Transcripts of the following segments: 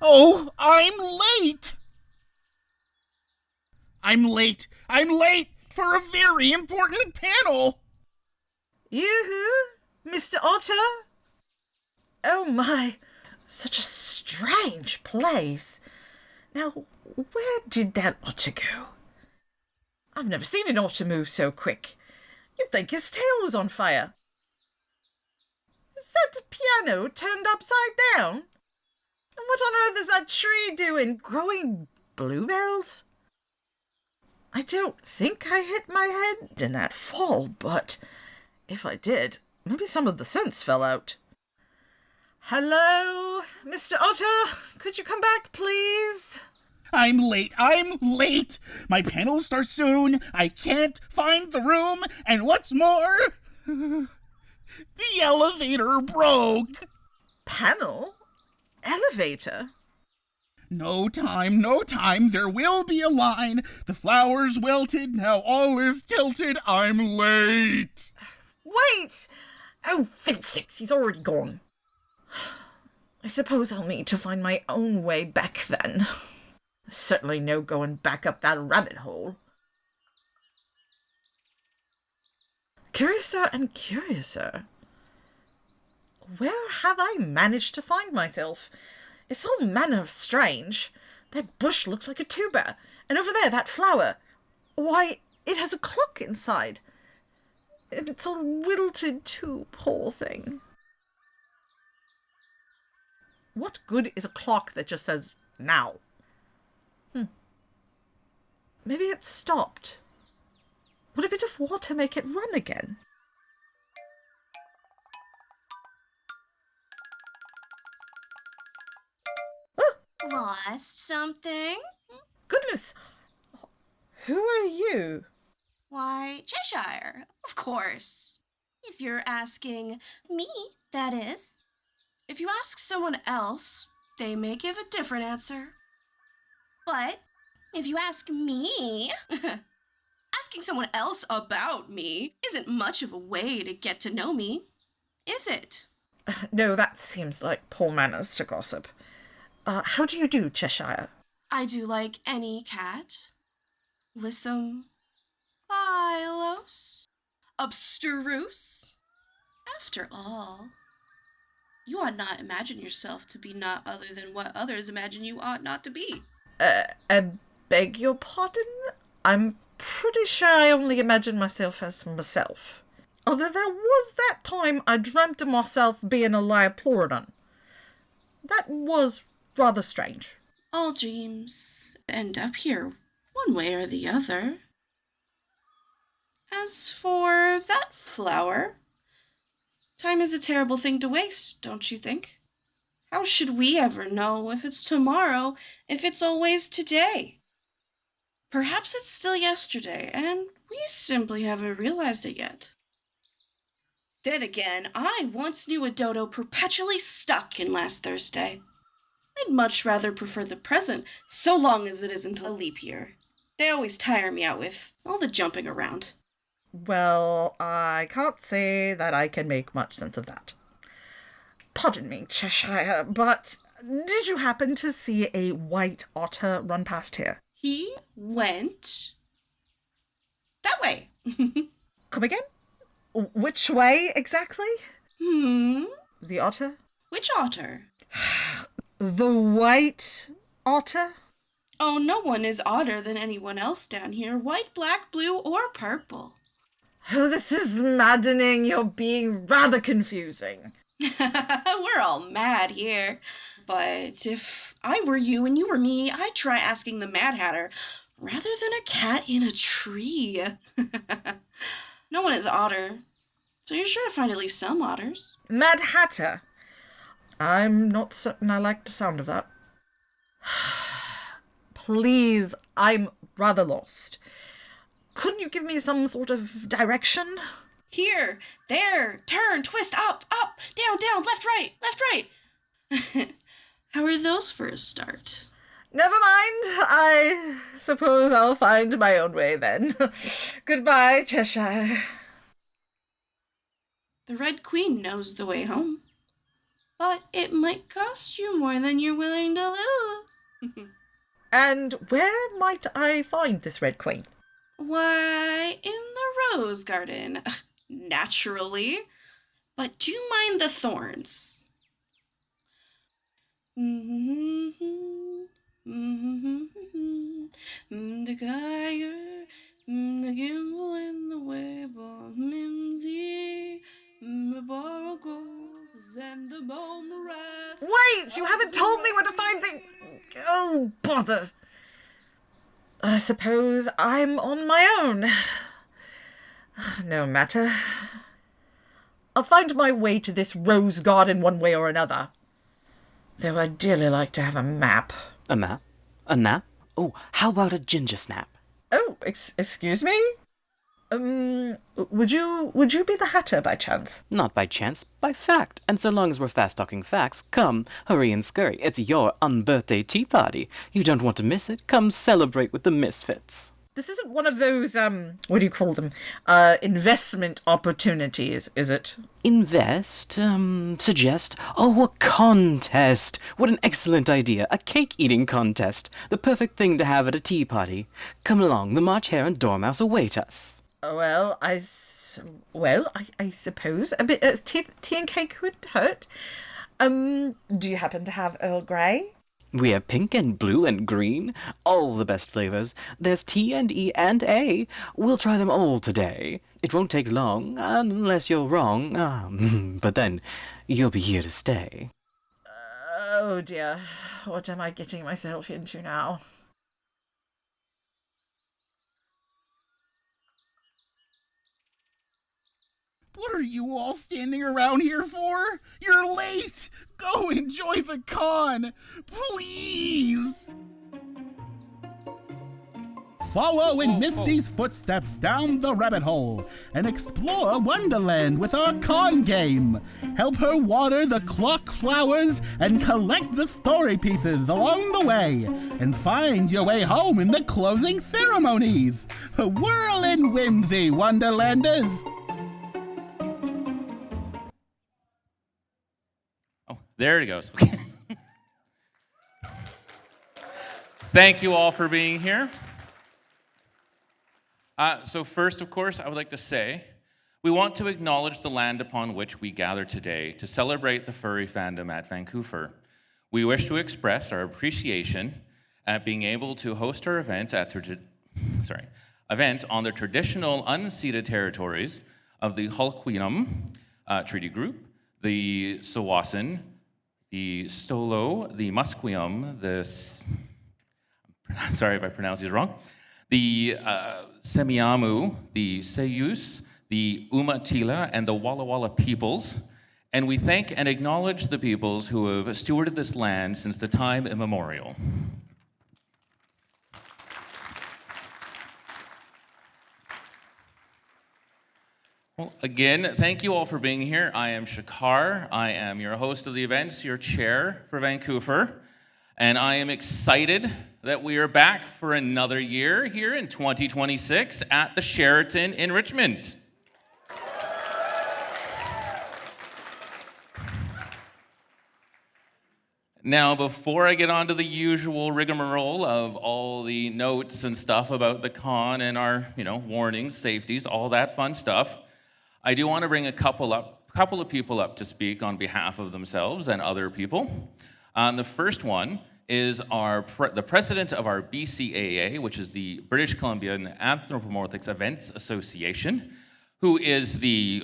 Oh, I'm late! I'm late! I'm late for a very important panel! Yoo-hoo, Mr. Otter? Oh my, such a strange place. Now, where did that otter go? I've never seen an otter move so quick. You'd think his tail was on fire. Is that piano turned upside down? And what on earth is that tree doing, growing bluebells? I don't think I hit my head in that fall, but if I did, maybe some of the sense fell out. Hello, Mr. Otter? Could you come back, please? I'm late! My panel starts soon, I can't find the room, and what's more, the elevator broke! Panel? Elevator? No time, there will be a line. The flowers wilted, now all is tilted, I'm late! Wait! Oh, fiddlesticks, he's already gone. I suppose I'll need to find my own way back then. There's certainly no going back up that rabbit hole. Curiouser and curiouser. Where have I managed to find myself? It's all manner of strange. That bush looks like a tuba, and over there, that flower. Why, it has a clock inside. It's all wilted too, poor thing. What good is a clock that just says, now? Maybe it stopped. Would a bit of water make it run again? Lost something? Goodness! Who are you? Why, Cheshire, of course. If you're asking me, that is. If you ask someone else, they may give a different answer. But if you ask me, asking someone else about me isn't much of a way to get to know me, is it? No, that seems like poor manners to gossip. How do you do, Cheshire? I do like any cat. Lissom, Phylos, abstruse. After all, you ought not imagine yourself to be not other than what others imagine you ought not to be. I beg your pardon? I'm pretty sure I only imagine myself as myself. Although there was that time I dreamt of myself being a Liaplorodon. That was rather strange. All dreams end up here, one way or the other. As for that flower, time is a terrible thing to waste, don't you think? How should we ever know if it's tomorrow, if it's always today? Perhaps it's still yesterday, and we simply haven't realized it yet. Then again, I once knew a dodo perpetually stuck in last Thursday. I'd much rather prefer the present, so long as it isn't a leap year. They always tire me out with all the jumping around. Well, I can't say that I can make much sense of that. Pardon me, Cheshire, but did you happen to see a white otter run past here? He went that way. Come again? Which way exactly? The otter? Which otter? The white otter? Oh, no one is odder than anyone else down here, white, black, blue, or purple. Oh, this is maddening. You're being rather confusing. We're all mad here. But if I were you and you were me, I'd try asking the Mad Hatter rather than a cat in a tree. No one is otter, so you're sure to find at least some otters. Mad Hatter? I'm not certain I like the sound of that. Please, I'm rather lost. Couldn't you give me some sort of direction? Here, there, turn, twist, up, down, left, right. How are those for a start? Never mind. I suppose I'll find my own way then. Goodbye, Cheshire. The Red Queen knows the way home. but it might cost you more than you're willing to lose. And where might I find this Red Queen? Why, in the rose garden. Naturally. But do you mind the thorns? The Geiger, the gimbal in the web of Mimsy, the borrowers and the bone rats. Wait, you haven't told me where to find the... Oh, bother. I suppose I'm on my own. No matter. I'll find my way to this rose garden one way or another. Though I'd dearly like to have a map. A map? A nap? Oh, how about a ginger snap? Oh, excuse me? Would you be the Hatter by chance? Not by chance, by fact. And so long as we're fast talking facts, come, hurry and scurry. It's your unbirthday tea party. You don't want to miss it. Come celebrate with the misfits. This isn't one of those, what do you call them? Investment opportunities, is it? Invest, suggest, oh, a contest. What an excellent idea. A cake-eating contest. The perfect thing to have at a tea party. Come along, the March Hare and Dormouse await us. Well, I suppose a bit of tea and cake wouldn't hurt. Do you happen to have Earl Grey? We have pink and blue and green, all the best flavors. There's T and E and A. We'll try them all today. It won't take long, unless you're wrong. But then, you'll be here to stay. Oh dear, what am I getting myself into now? What are you all standing around here for? You're late! Go enjoy the con! Please! Follow in Misty's footsteps down the rabbit hole and explore Wonderland with our con game. Help her water the clock flowers and collect the story pieces along the way. And find your way home in the closing ceremonies. Whirl in whimsy, Wonderlanders! There it goes. Okay. Thank you all for being here. So first, of course, I would like to say, we want to acknowledge the land upon which we gather today to celebrate the furry fandom at Vancouver. We wish to express our appreciation at being able to host our event on the traditional unceded territories of the Hul'qumi'num Treaty Group, the Tsawwassen, the Stolo, the Musqueam, sorry if I pronounce these wrong, the Semiahmoo, the Sayus, the Umatilla, and the Walla Walla peoples. And we thank and acknowledge the peoples who have stewarded this land since the time immemorial. Well, again, thank you all for being here. I am Shakar. I am your host of the events, your chair for Vancouver. And I am excited that we are back for another year here in 2026 at the Sheraton in Richmond. Now, before I get on to the usual rigmarole of all the notes and stuff about the con and our, warnings, safeties, all that fun stuff, I do want to bring a couple of people up to speak on behalf of themselves and other people. The first one is the president of our BCAA, which is the British Columbian Anthropomorphics Events Association, who is the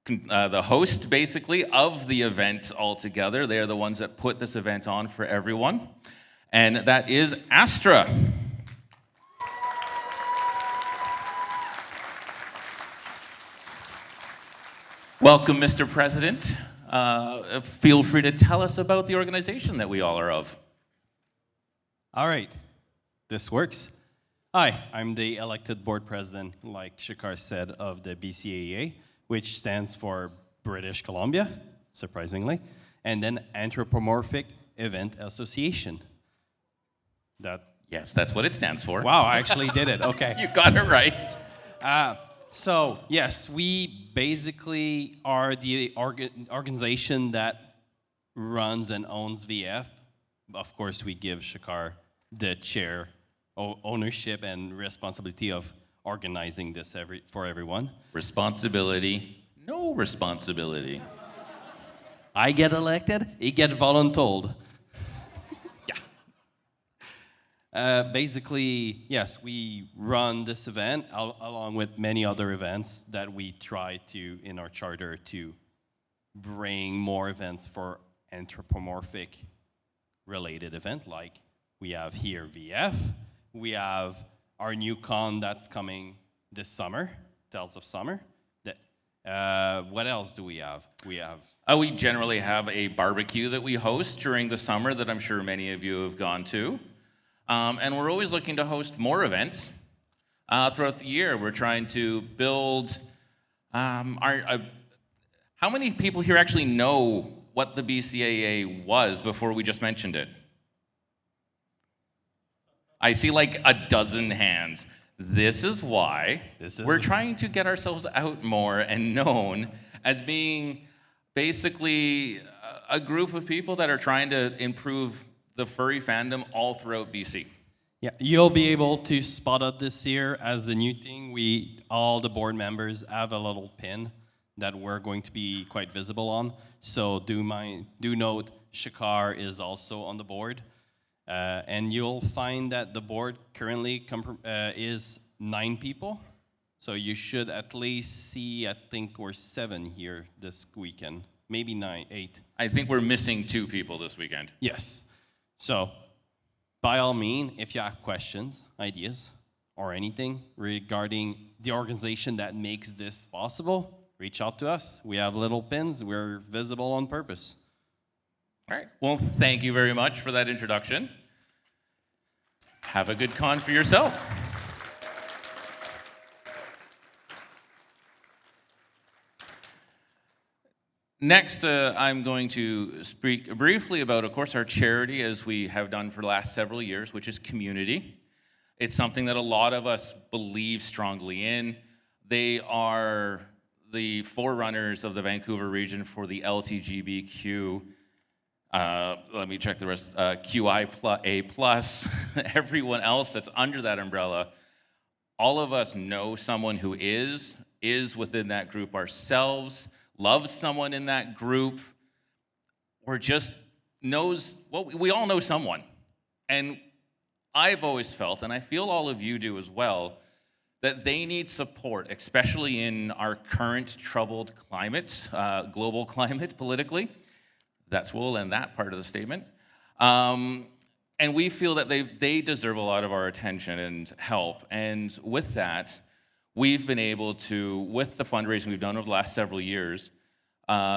host, basically, of the event altogether. They're the ones that put this event on for everyone, and that is Astra. Welcome, Mr. President. Feel free to tell us about the organization that we all are of. All right, this works. Hi, I'm the elected board president, like Shakar said, of the BCAA, which stands for British Columbia, surprisingly, and then Anthropomorphic Event Association. Yes, that's what it stands for. Wow, I actually did it, okay. You got it right. So, yes, we basically are the organization that runs and owns VF. Of course, we give Shakar the chair ownership and responsibility of organizing this for everyone. Responsibility, no responsibility. I get elected, he get voluntold. Yeah. Basically, yes, we run this event along with many other events that we try to, in our charter, to bring more events for anthropomorphic related event, like we have here VF, we have our new con that's coming this summer, Tales of Summer. What else do we have? We generally have a barbecue that we host during the summer that I'm sure many of you have gone to. And we're always looking to host more events throughout the year. We're trying to build how many people here actually know what the BCAA was before we just mentioned it? I see like a dozen hands. This is why we're trying to get ourselves out more and known as being basically a group of people that are trying to improve the furry fandom all throughout BC. Yeah, you'll be able to spot it this year as a new thing. All the board members have a little pin that we're going to be quite visible on. So do note Shakar is also on the board. And you'll find that the board currently is 9 people. So you should at least see, I think we're 7 here this weekend. Maybe 8. I think we're missing 2 people this weekend. Yes. So by all means, if you have questions, ideas, or anything regarding the organization that makes this possible, reach out to us. We have little pins. We're visible on purpose. All right. Well, thank you very much for that introduction. Have a good con for yourself. Next, I'm going to speak briefly about, of course, our charity, as we have done for the last several years, which is community. It's something that a lot of us believe strongly in. They are the forerunners of the Vancouver region for the LGBTQ. Let me check the rest. QIA+, everyone else that's under that umbrella. All of us know someone who is within that group ourselves, loves someone in that group, or just knows, well, we all know someone. And I've always felt, and I feel all of you do as well, that they need support, especially in our current troubled climate, global climate politically. That's we'll end that part of the statement. And we feel that they deserve a lot of our attention and help. And with that, we've been able to, with the fundraising we've done over the last several years,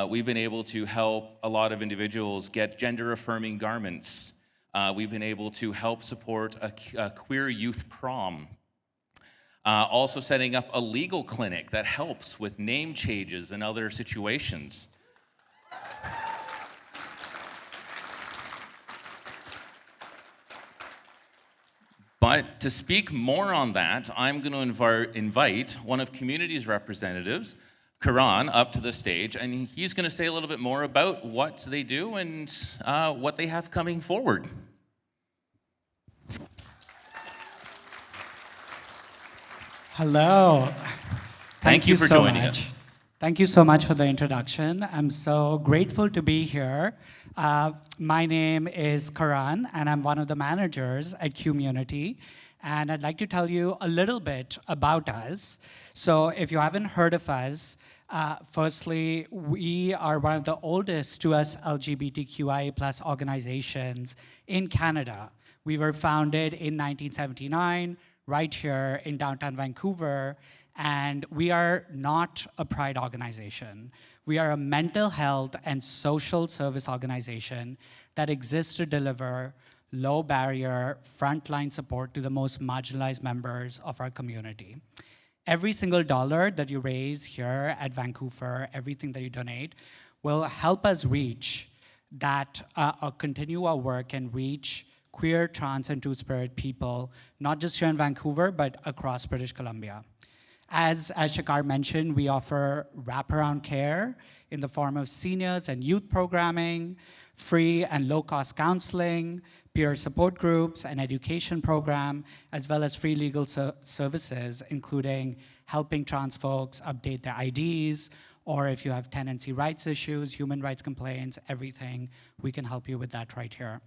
we've been able to help a lot of individuals get gender-affirming garments. We've been able to help support a queer youth prom. Also setting up a legal clinic that helps with name changes and other situations. But to speak more on that, I'm going to invite one of Community's representatives, Karan, up to the stage, and he's going to say a little bit more about what they do and what they have coming forward. Hello. Thank you for so joining much. us. Thank you so much for the introduction. I'm so grateful to be here. My name is Karan, and I'm one of the managers at Community. And I'd like to tell you a little bit about us. So if you haven't heard of us, firstly, we are one of the oldest 2S LGBTQIA+ organizations in Canada. We were founded in 1979, right here in downtown Vancouver, and we are not a pride organization. We are a mental health and social service organization that exists to deliver low barrier, frontline support to the most marginalized members of our community. Every single dollar that you raise here at Vancouver, everything that you donate, will help us reach that, continue our work and reach queer, trans, and two-spirit people, not just here in Vancouver, but across British Columbia. As Shakar mentioned, we offer wraparound care in the form of seniors and youth programming, free and low-cost counseling, peer support groups, an education program, as well as free legal services, including helping trans folks update their IDs, or if you have tenancy rights issues, human rights complaints, everything, we can help you with that right here.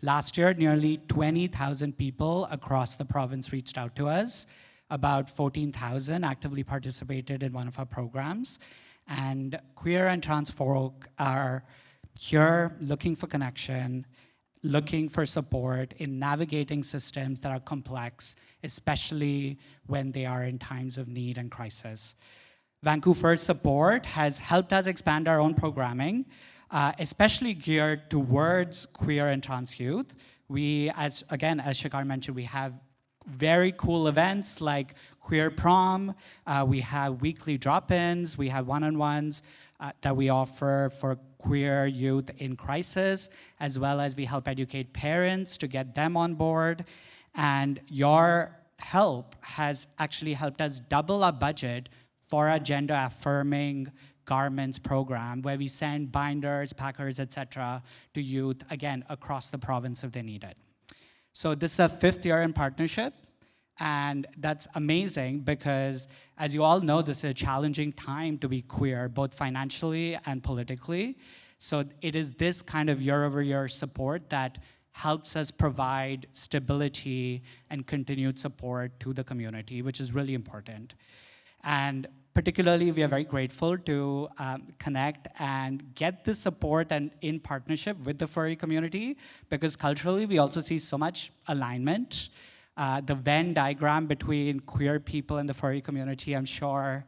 Last year, nearly 20,000 people across the province reached out to us. About 14,000 actively participated in one of our programs. And queer and trans folk are here looking for connection, looking for support in navigating systems that are complex, especially when they are in times of need and crisis. Vancouver's support has helped us expand our own programming, especially geared towards queer and trans youth. We, as Shakar mentioned, we have very cool events like Queer Prom, we have weekly drop-ins, we have one-on-ones that we offer for queer youth in crisis, as well as we help educate parents to get them on board. And your help has actually helped us double our budget for our gender-affirming garments program, where we send binders, packers, etc., to youth, again, across the province if they need it. So this is our 5th year in partnership, and that's amazing because, as you all know, this is a challenging time to be queer, both financially and politically. So it is this kind of year-over-year support that helps us provide stability and continued support to the community, which is really important. And particularly, we are very grateful to connect and get this support and in partnership with the furry community, because culturally, we also see so much alignment. The Venn diagram between queer people and the furry community, I'm sure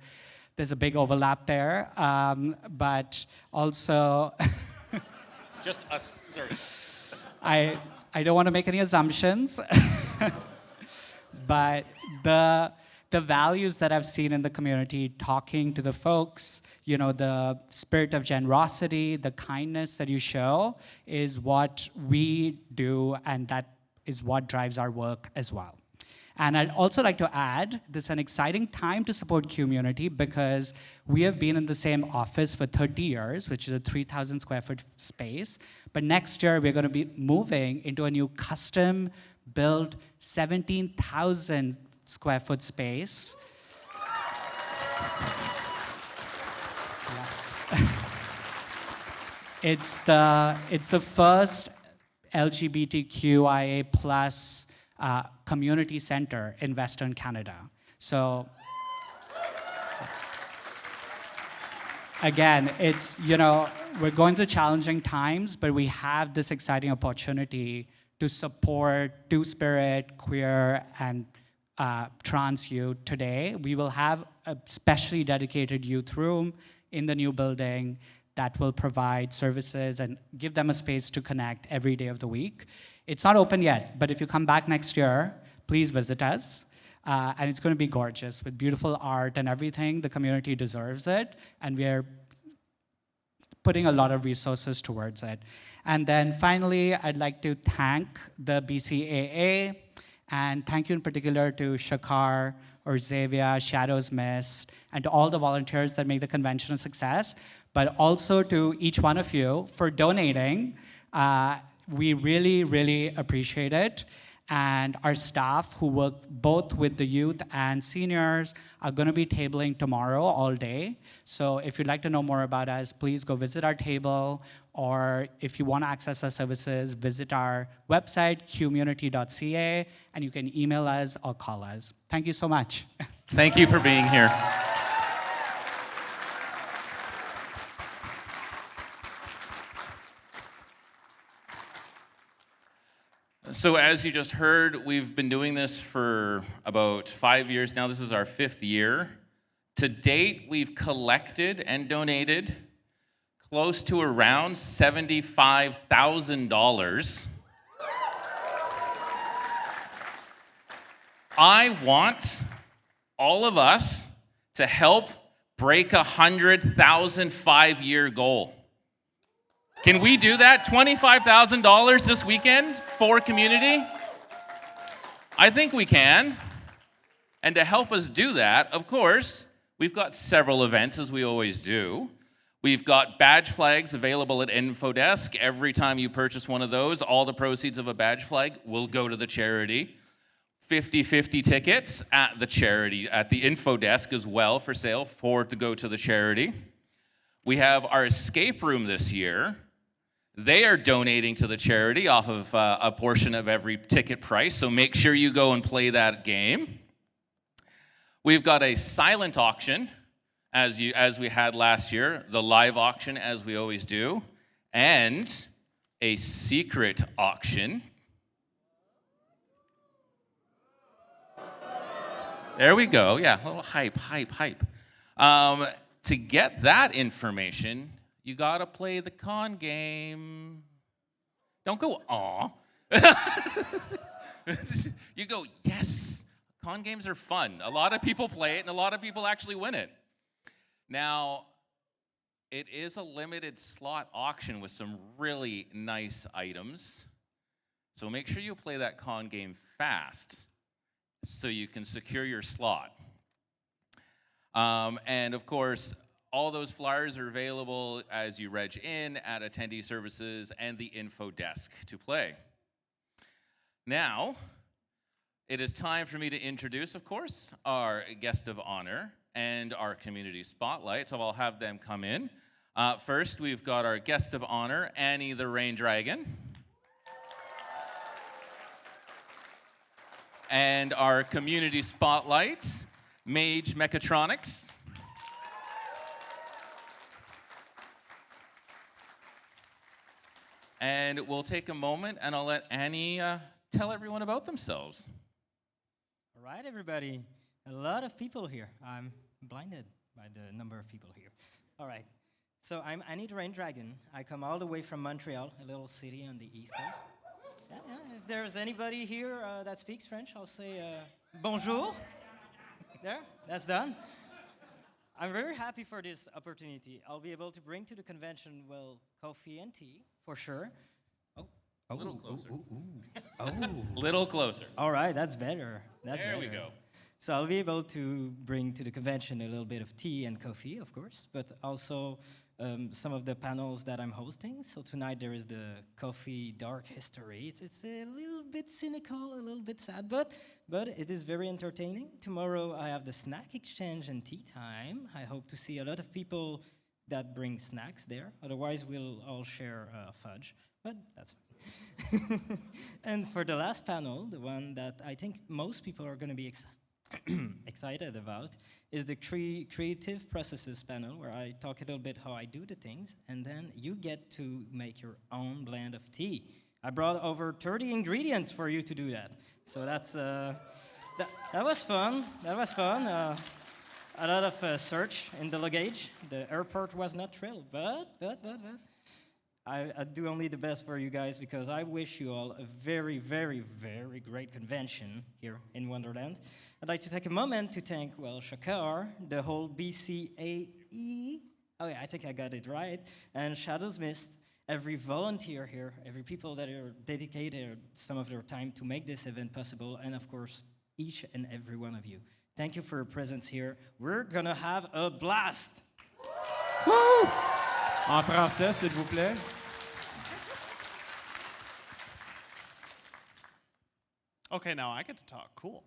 there's a big overlap there, but also... It's just us, sorry. I don't want to make any assumptions, but the values that I've seen in the community, talking to the folks, you know, the spirit of generosity, the kindness that you show is what we do, and that is what drives our work as well. And I'd also like to add, this is an exciting time to support community because we have been in the same office for 30 years, which is a 3,000 square foot space. But next year, we're going to be moving into a new custom-built 17,000 square foot space. Yes. It's the first LGBTQIA plus community center in Western Canada. So again, it's, you know, we're going through challenging times, but we have this exciting opportunity to support two-spirit, queer, and trans youth today. We will have a specially dedicated youth room in the new building that will provide services and give them a space to connect every day of the week. It's not open yet, but if you come back next year, please visit us. And it's going to be gorgeous with beautiful art and everything. The community deserves it, and we're putting a lot of resources towards it. And then finally, I'd like to thank the BCAA, and thank you in particular to Shakar, or Xavier, Shadows Mist, and to all the volunteers that make the convention a success, but also to each one of you for donating. We really, really appreciate it. And our staff who work both with the youth and seniors are going to be tabling tomorrow all day. So if you'd like to know more about us, please go visit our table, or if you want to access our services, visit our website, community.ca, and you can email us or call us. Thank you so much. Thank you for being here. So as you just heard, we've been doing this for about 5 years now. This is our 5th year. To date, we've collected and donated close to around $75,000. I want all of us to help break a 100,000 5-year goal. Can we do that? $25,000 this weekend for community? I think we can. And to help us do that, of course, we've got several events, as we always do. We've got badge flags available at Info Desk. Every time you purchase one of those, all the proceeds of a badge flag will go to the charity. 50-50 tickets at the charity, at the Info Desk as well for sale, to go to the charity. We have our escape room this year. They are donating to the charity off of a portion of every ticket price, so make sure you go and play that game. We've got a silent auction, as we had last year, the live auction as we always do, and a secret auction. There we go. Yeah, a little hype. To get that information, you gotta play the con game. Don't go, aw. You go, yes. Con games are fun. A lot of people play it, and a lot of people actually win it. Now, it is a limited slot auction with some really nice items. So make sure you play that con game fast so you can secure your slot. And of course, all those flyers are available as you reg in at attendee services and the info desk to play. Now, it is time for me to introduce, of course, our guest of honor and our community spotlight, so I'll have them come in. First, we've got our guest of honor, Annie the Rain Dragon. And our community spotlight, Mage Mechatronics. And we'll take a moment and I'll let Annie tell everyone about themselves. All right, everybody. A lot of people here. I'm blinded by the number of people here. All right. So I'm Annie the Rain Dragon. I come all the way from Montreal, a little city on the East Coast. Yeah. If there's anybody here that speaks French, I'll say bonjour. There, that's done. I'm very happy for this opportunity. I'll be able to bring to the convention, well, coffee and tea, for sure. A little closer. Oh. Little closer. All right, that's better. There we go. So I'll be able to bring to the convention a little bit of tea and coffee, of course, but also some of the panels that I'm hosting. So tonight there is the coffee dark history. It's a little bit cynical, a little bit sad, but it is very entertaining. Tomorrow I have the snack exchange and tea time. I hope to see a lot of people that bring snacks there. Otherwise we'll all share fudge, but that's fine. And for the last panel, the one that I think most people are going to be excited about, is the creative processes panel, where I talk a little bit how I do the things, and then you get to make your own blend of tea. I brought over 30 ingredients for you to do that. So that's that was fun. That was fun. A lot of search in the luggage. The airport was not thrilled, but I do only the best for you guys, because I wish you all a very, very, very great convention here in Wonderland. I'd like to take a moment to thank, well, Shakar, the whole BCAE, oh yeah, I think I got it right, and Shadows Mist, every volunteer here, every people that are dedicated some of their time to make this event possible, and of course, each and every one of you. Thank you for your presence here. We're gonna have a blast. Woo! En français, s'il vous plaît. Okay, now I get to talk. Cool.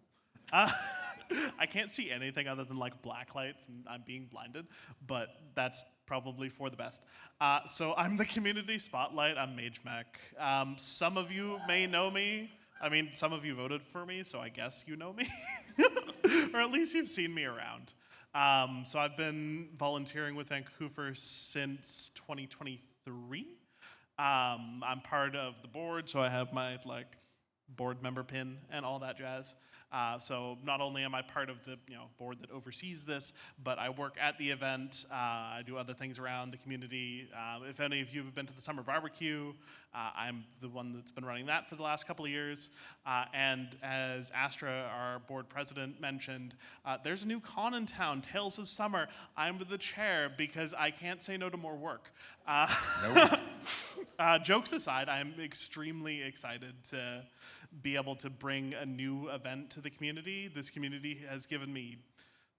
I can't see anything other than like black lights, and I'm being blinded, but that's probably for the best. So I'm the community spotlight. I'm Mage Mech. Some of you may know me. I mean, some of you voted for me, so I guess you know me, or at least you've seen me around. So I've been volunteering with Vancouver since 2023. I'm part of the board, so I have my board member pin and all that jazz. So not only am I part of the board that oversees this, but I work at the event. I do other things around the community. If any of you have been to the summer barbecue, I'm the one that's been running that for the last couple of years. And as Astra, our board president, mentioned, there's a new con in town, Tales of Summer. I'm the chair because I can't say no to more work. Jokes aside, I'm extremely excited to be able to bring a new event to the community. This community has given me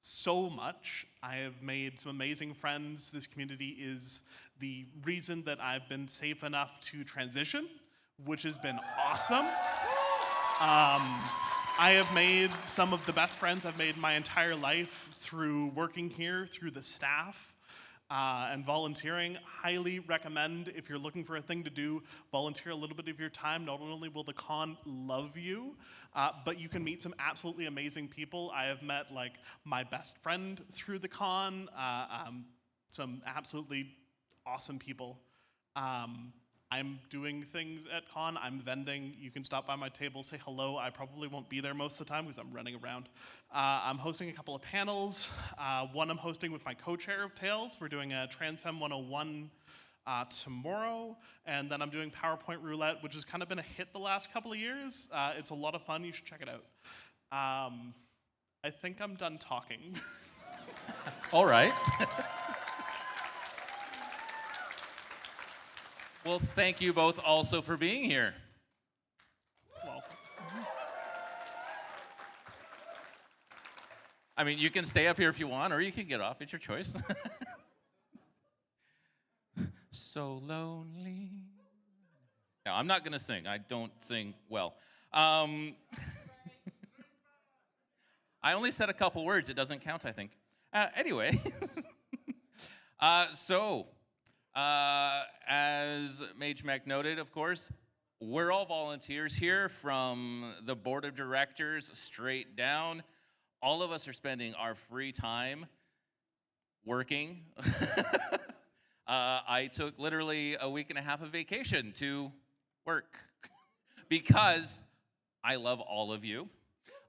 so much. I have made some amazing friends. This community is the reason that I've been safe enough to transition, which has been awesome. I have made some of the best friends I've made my entire life through working here, through the staff, and volunteering. Highly recommend, if you're looking for a thing to do, volunteer a little bit of your time. Not only will the con love you, but you can meet some absolutely amazing people. I have met like my best friend through the con, some absolutely awesome people. I'm doing things at con. I'm vending. You can stop by my table, say hello. I probably won't be there most of the time because I'm running around. I'm hosting a couple of panels. One I'm hosting with my co-chair of Tales. We're doing a Transfem 101 tomorrow. And then I'm doing PowerPoint Roulette, which has kind of been a hit the last couple of years. It's a lot of fun. You should check it out. I think I'm done talking. All right. Well, thank you both also for being here. Well, I mean, you can stay up here if you want, or you can get off. It's your choice. So lonely. No, I'm not going to sing. I don't sing well. I only said a couple words. It doesn't count, I think. Anyway. As Mage Mac noted, of course, we're all volunteers here from the board of directors straight down. All of us are spending our free time working. I took literally a week and a half of vacation to work because I love all of you.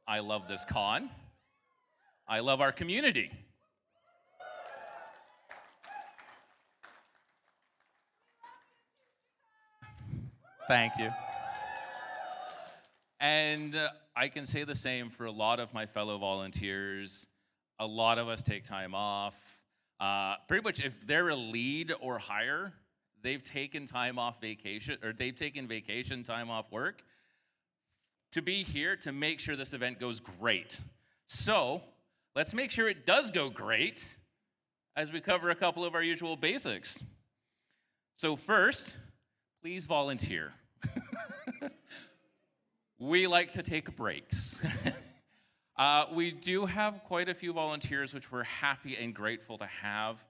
I love this con. I love our community. Thank you. And I can say the same for a lot of my fellow volunteers. A lot of us take time off. Pretty much if they're a lead or higher, they've taken time off vacation, or they've taken vacation time off work to be here to make sure this event goes great. So let's make sure it does go great as we cover a couple of our usual basics. So first, please volunteer. We like to take breaks. We do have quite a few volunteers, which we're happy and grateful to have,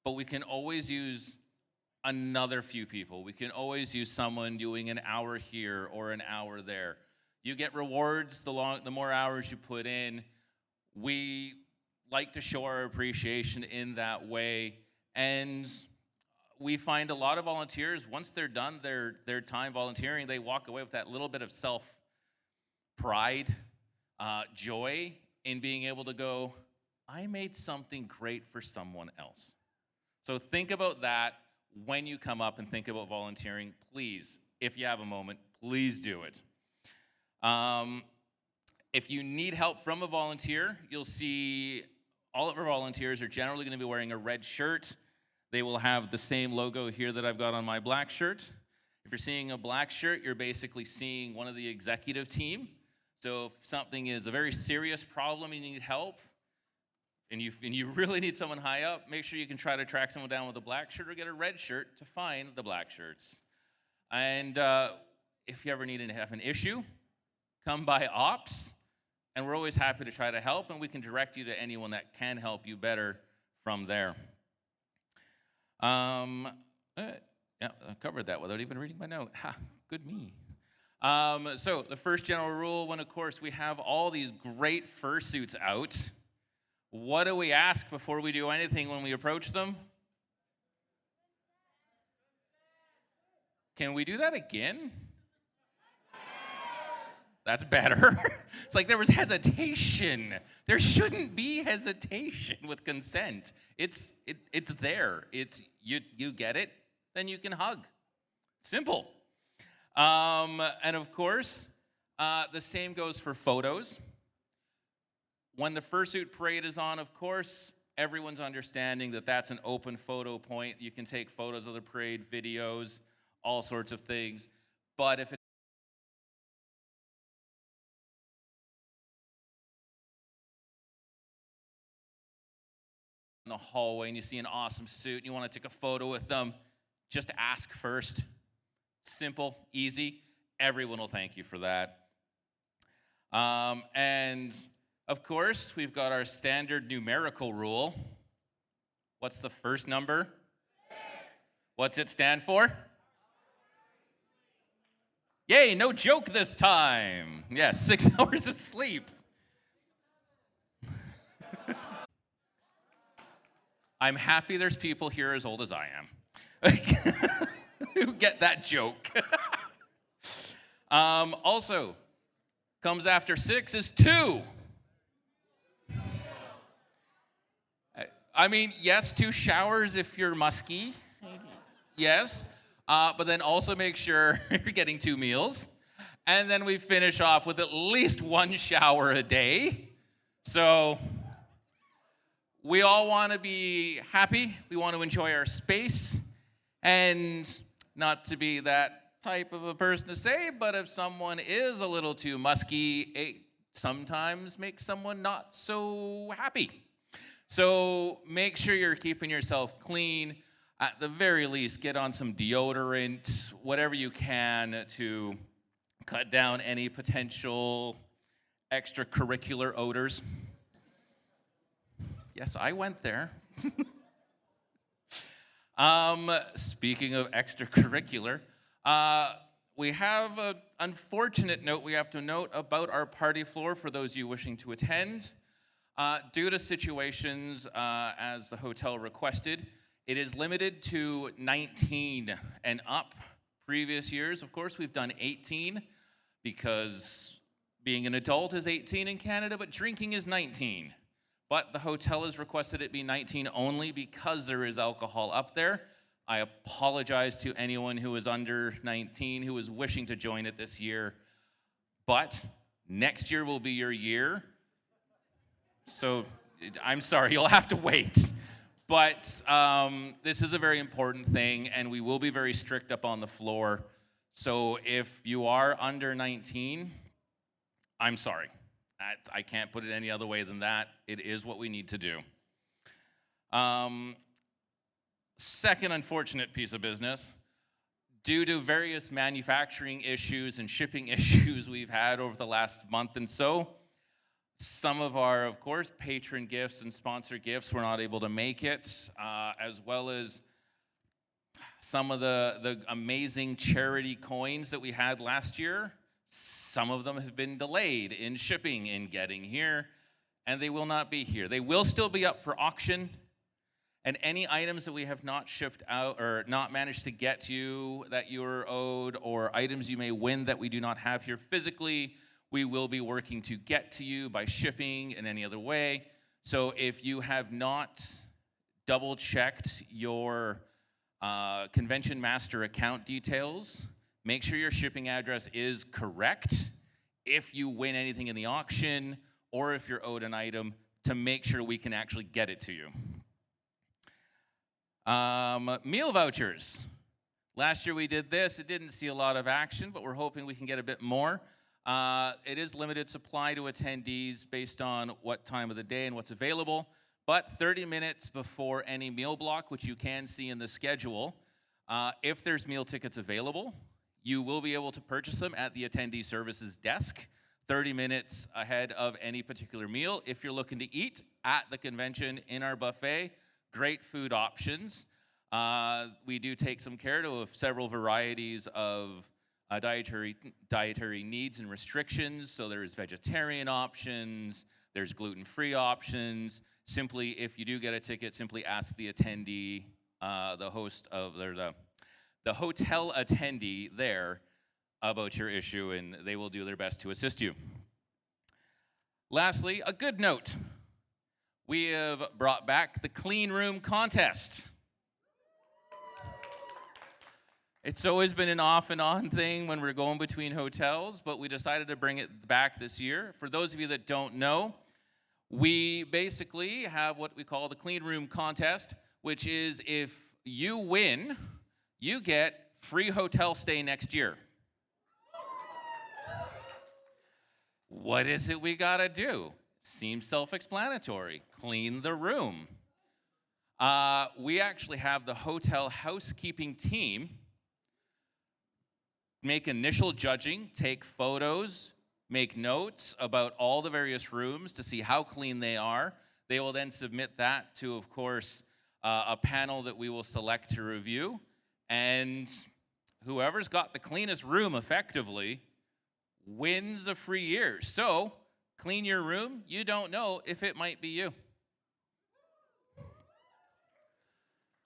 but we can always use another few people. We can always use someone doing an hour here or an hour there. You get rewards the more hours you put in. We like to show our appreciation in that way, and we find a lot of volunteers, once they're done their time volunteering, they walk away with that little bit of self-pride, joy in being able to go, I made something great for someone else. So think about that when you come up and think about volunteering. Please, if you have a moment, please do it. If you need help from a volunteer, you'll see all of our volunteers are generally going to be wearing a red shirt. They will have the same logo here that I've got on my black shirt. If you're seeing a black shirt, you're basically seeing one of the executive team. So if something is a very serious problem and you need help, and you really need someone high up, make sure you can try to track someone down with a black shirt or get a red shirt to find the black shirts. And if you ever need to have an issue, come by ops, and we're always happy to try to help, and we can direct you to anyone that can help you better from there. Yeah, I covered that without even reading my note. Ha, good me. So the first general rule, when of course we have all these great fursuits out, what do we ask before we do anything when we approach them? Can we do that again? That's better. It's like there was hesitation. There shouldn't be hesitation with consent. It's there. It's you get it, then you can hug. Simple. And of course, the same goes for photos. When the fursuit parade is on, of course, everyone's understanding that that's an open photo point. You can take photos of the parade, videos, all sorts of things. But if in the hallway and you see an awesome suit and you want to take a photo with them, just ask first. Simple, easy. Everyone will thank you for that. And of course, we've got our standard numerical rule. What's the first number? 6. What's it stand for? Yay, no joke this time. Yes, 6 hours of sleep. I'm happy there's people here as old as I am who get that joke. Also, comes after 6 is 2. I mean, yes, 2 showers if you're musky. Yes. But then also make sure you're getting 2 meals. And then we finish off with at least 1 shower a day. So we all want to be happy. We want to enjoy our space. And not to be that type of a person to say, but if someone is a little too musky, it sometimes makes someone not so happy. So make sure you're keeping yourself clean. At the very least, get on some deodorant, whatever you can to cut down any potential extracurricular odors. Yes, I went there. Speaking of extracurricular, we have an unfortunate note we have to note about our party floor for those of you wishing to attend. Due to situations as the hotel requested, it is limited to 19 and up. Previous years, of course, we've done 18 because being an adult is 18 in Canada, but drinking is 19. But the hotel has requested it be 19 only because there is alcohol up there. I apologize to anyone who is under 19 who is wishing to join it this year. But next year will be your year. So I'm sorry, you'll have to wait. But this is a very important thing, and we will be very strict up on the floor. So if you are under 19, I'm sorry. I can't put it any other way than that. It is what we need to do. Second unfortunate piece of business. Due to various manufacturing issues and shipping issues we've had over the last month and so, some of our, of course, patron gifts and sponsor gifts were not able to make it, as well as some of the amazing charity coins that we had last year. Some of them have been delayed in shipping, in getting here, and they will not be here. They will still be up for auction, and any items that we have not shipped out or not managed to get to you that you are owed, or items you may win that we do not have here physically, we will be working to get to you by shipping in any other way. So if you have not double-checked your Convention Master account details, make sure your shipping address is correct if you win anything in the auction or if you're owed an item, to make sure we can actually get it to you. Meal vouchers. Last year we did this. It didn't see a lot of action, but we're hoping we can get a bit more. It is limited supply to attendees based on what time of the day and what's available, but 30 minutes before any meal block, which you can see in the schedule, if there's meal tickets available, you will be able to purchase them at the attendee services desk 30 minutes ahead of any particular meal. If you're looking to eat at the convention in our buffet, great food options. We do take some care to have several varieties of dietary needs and restrictions. So there's vegetarian options, there's gluten-free options. Simply, if you do get a ticket, simply ask the attendee, the host of the hotel attendee there about your issue, and they will do their best to assist you. Lastly, a good note. We have brought back the clean room contest. It's always been an off and on thing when we're going between hotels, but we decided to bring it back this year. For those of you that don't know, we basically have what we call the clean room contest, which is if you win, you get free hotel stay next year. What is it we gotta do? Seems self-explanatory. Clean the room. We actually have the hotel housekeeping team make initial judging, take photos, make notes about all the various rooms to see how clean they are. They will then submit that to, of course, a panel that we will select to review. And whoever's got the cleanest room effectively wins a free year. So, clean your room. You don't know if it might be you.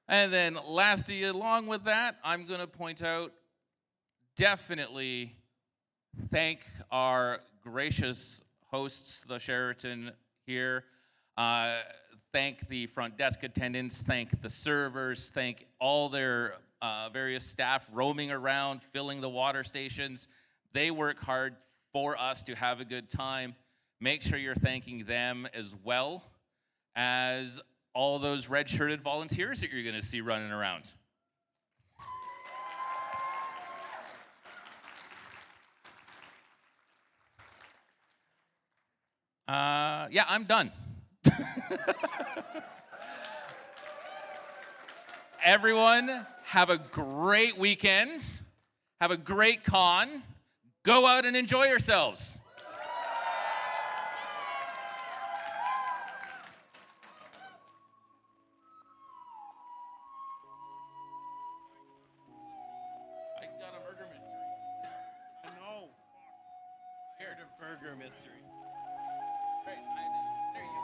And then lastly, along with that, I'm going to point out, definitely thank our gracious hosts, the Sheraton here. Thank the front desk attendants, thank the servers, thank all their various staff roaming around, filling the water stations. They work hard for us to have a good time. Make sure you're thanking them as well as all those red-shirted volunteers that you're going to see running around. Yeah, I'm done. Everyone, have a great weekend. Have a great con. Go out and enjoy yourselves. I got a murder mystery. I know. Heard a burger mystery. Right, there you go.